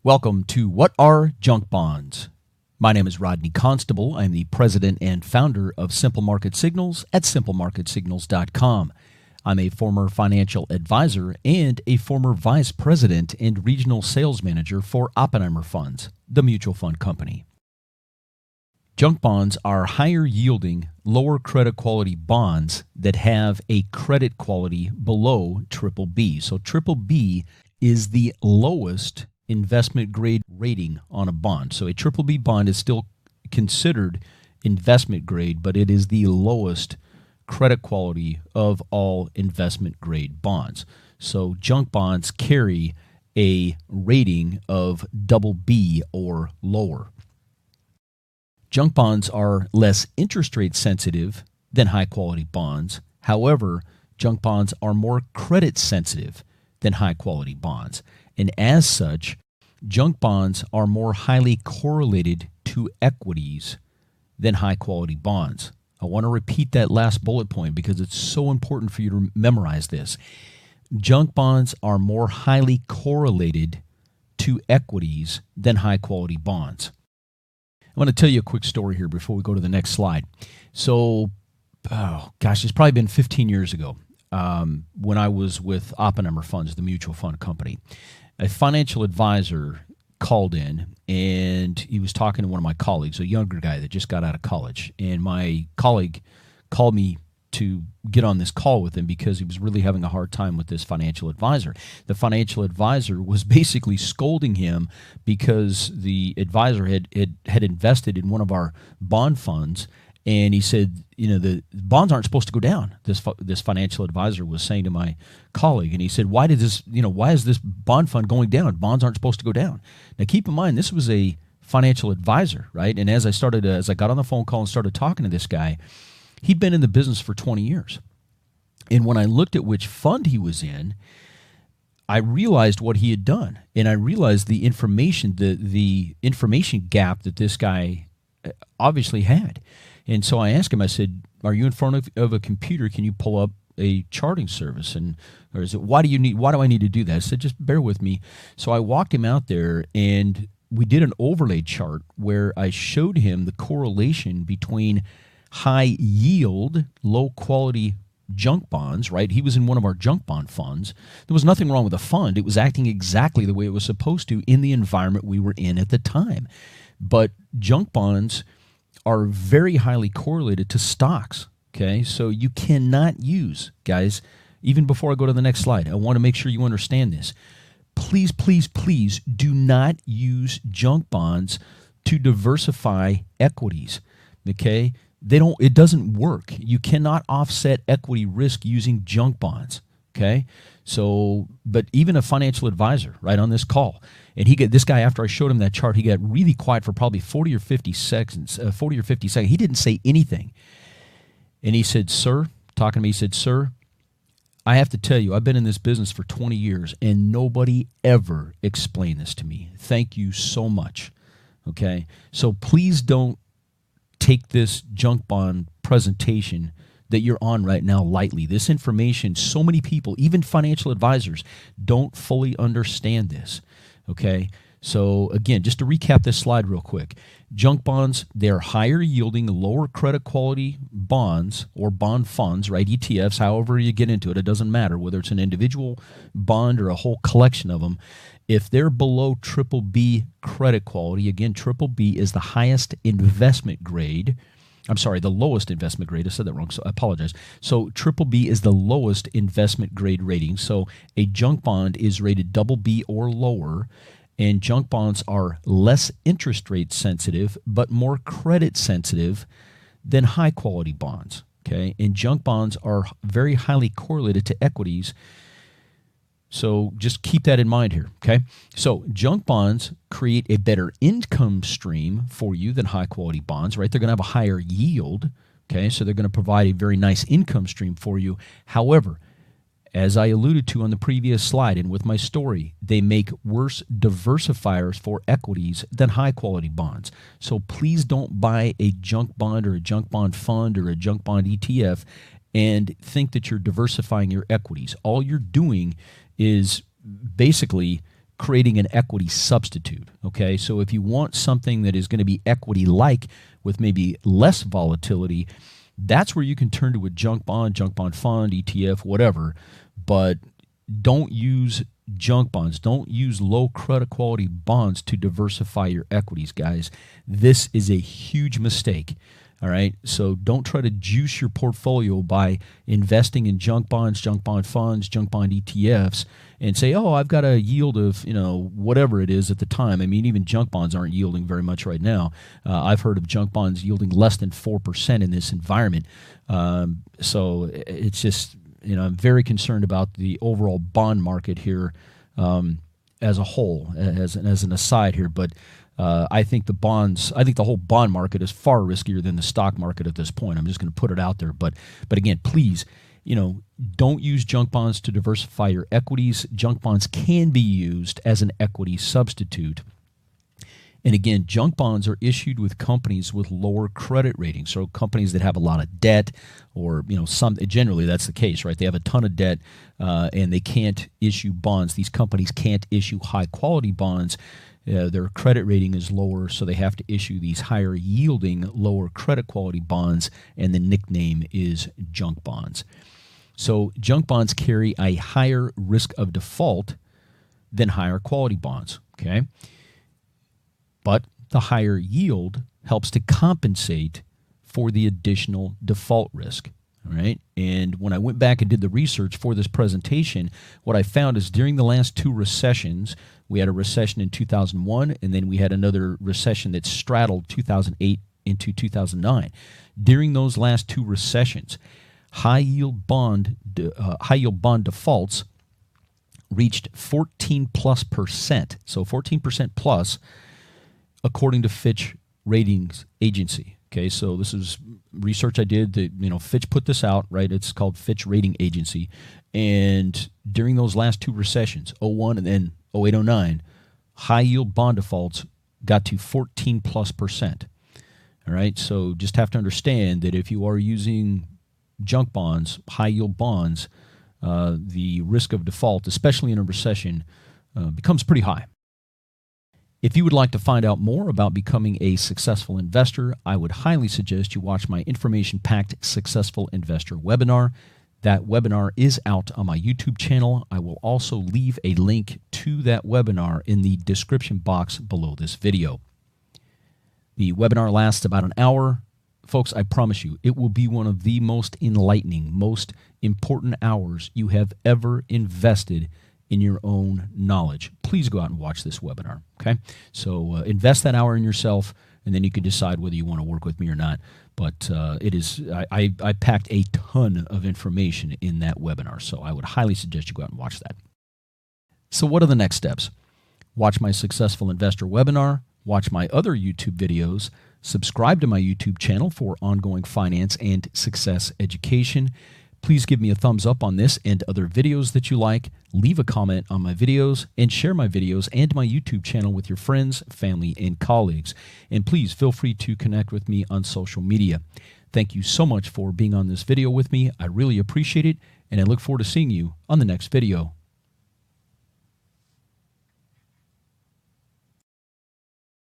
Welcome to What Are Junk Bonds? My name is Rodney Constable. I'm the president and founder of Simple Market Signals at simplemarketsignals.com. I'm a former financial advisor and a former vice president and regional sales manager for Oppenheimer Funds, the mutual fund company. Junk bonds are higher yielding, lower credit quality bonds that have a credit quality below BBB. So BBB is the lowest investment grade rating on a bond. So a BBB bond is still considered investment grade, but it is the lowest credit quality of all investment grade bonds. So junk bonds carry a rating of BB or lower. Junk bonds are less interest rate sensitive than high quality bonds. However, junk bonds are more credit sensitive than high quality bonds. And as such, junk bonds are more highly correlated to equities than high quality bonds. I want to repeat that last bullet point because it's so important for you to memorize this. Junk bonds are more highly correlated to equities than high quality bonds. I want to tell you a quick story here before we go to the next slide. So, it's probably been 15 years ago when I was with Oppenheimer Funds, the mutual fund company. A financial advisor called in, and he was talking to one of my colleagues, a younger guy that just got out of college. And my colleague called me to get on this call with him because he was really having a hard time with this financial advisor. The financial advisor was basically scolding him because the advisor had invested in one of our bond funds. And he said, the bonds aren't supposed to go down. This financial advisor was saying to my colleague, and he said, why is this bond fund going down? Bonds aren't supposed to go down. Now, keep in mind, this was a financial advisor, right? And as I got on the phone call and started talking to this guy, he'd been in the business for 20 years. And when I looked at which fund he was in, I realized what he had done, and I realized the information gap that this guy obviously had. And so I asked him, I said, are you in front of a computer? Can you pull up a charting service? Or is it, why do I need to do that? I said, just bear with me. So I walked him out there and we did an overlay chart where I showed him the correlation between high yield, low quality junk bonds, right? He was in one of our junk bond funds. There was nothing wrong with the fund. It was acting exactly the way it was supposed to in the environment we were in at the time. But junk bonds are very highly correlated to stocks, okay? So you cannot use, guys, even before I go to the next slide, I want to make sure you understand this. Please, please, please do not use junk bonds to diversify equities, okay? It doesn't work. You cannot offset equity risk using junk bonds, okay? So, but even a financial advisor, right, on this call, and this guy, after I showed him that chart, he got really quiet for probably 40 or 50 seconds. He didn't say anything. And he said, sir, talking to me, he said, sir, I have to tell you, I've been in this business for 20 years, and nobody ever explained this to me. Thank you so much, okay? So please don't take this junk bond presentation that you're on right now lightly. This information, so many people, even financial advisors, don't fully understand this, okay? So again, just to recap this slide real quick, junk bonds, they're higher yielding, lower credit quality bonds or bond funds, right? ETFs, however you get into it, it doesn't matter whether it's an individual bond or a whole collection of them. If they're below BBB credit quality, again, BBB is the highest investment grade. I'm sorry, the lowest investment grade. I said that wrong, so I apologize. So BBB is the lowest investment grade rating. So a junk bond is rated BB or lower, and junk bonds are less interest rate sensitive but more credit sensitive than high quality bonds, okay? And junk bonds are very highly correlated to equities. So just keep that in mind here, okay? So junk bonds create a better income stream for you than high quality bonds, right? They're going to have a higher yield, okay? So they're going to provide a very nice income stream for you. However, as I alluded to on the previous slide and with my story, they make worse diversifiers for equities than high quality bonds. So please don't buy a junk bond or a junk bond fund or a junk bond ETF and think that you're diversifying your equities. All you're doing is basically creating an equity substitute. Okay, so if you want something that is going to be equity-like with maybe less volatility, that's where you can turn to a junk bond fund, ETF, whatever. But don't use junk bonds. Don't use low credit quality bonds to diversify your equities, guys. This is a huge mistake. All right, so don't try to juice your portfolio by investing in junk bonds, junk bond funds, junk bond ETFs, and say, oh, I've got a yield of, whatever it is at the time. I mean, even junk bonds aren't yielding very much right now. I've heard of junk bonds yielding less than 4% in this environment. So it's just, I'm very concerned about the overall bond market here as a whole, as an aside here, but I think the whole bond market is far riskier than the stock market at this point. I'm just going to put it out there. But again, please, don't use junk bonds to diversify your equities. Junk bonds can be used as an equity substitute. And again, junk bonds are issued with companies with lower credit ratings. So companies that have a lot of debt, or generally that's the case, right? They have a ton of debt and they can't issue bonds. These companies can't issue high quality bonds. Their credit rating is lower, so they have to issue these higher yielding, lower credit quality bonds, and the nickname is junk bonds. So junk bonds carry a higher risk of default than higher quality bonds, okay? But the higher yield helps to compensate for the additional default risk. All right. And when I went back and did the research for this presentation, what I found is during the last two recessions, we had a recession in 2001, and then we had another recession that straddled 2008 into 2009. During those last two recessions, high yield bond defaults reached 14+%. So 14% plus, according to Fitch Ratings Agency. Okay, so this is research I did that, Fitch put this out, right? It's called Fitch Rating Agency. And during those last two recessions, 01 and then 08, 09, high yield bond defaults got to 14+%. All right, so just have to understand that if you are using junk bonds, high yield bonds, the risk of default, especially in a recession, becomes pretty high. If you would like to find out more about becoming a successful investor, I would highly suggest you watch my information-packed Successful Investor webinar. That webinar is out on my YouTube channel. I will also leave a link to that webinar in the description box below this video. The webinar lasts about an hour. Folks, I promise you, it will be one of the most enlightening, most important hours you have ever invested in your own knowledge. Please go out and watch this webinar, okay? So invest that hour in yourself, and then you can decide whether you want to work with me or not. But I packed a ton of information in that webinar, so I would highly suggest you go out and watch that. So what are the next steps? Watch my Successful Investor webinar, watch my other YouTube videos, subscribe to my YouTube channel for ongoing finance and success education. Please give me a thumbs up on this and other videos that you like. Leave a comment on my videos and share my videos and my YouTube channel with your friends, family, and colleagues. And please feel free to connect with me on social media. Thank you so much for being on this video with me. I really appreciate it, and I look forward to seeing you on the next video.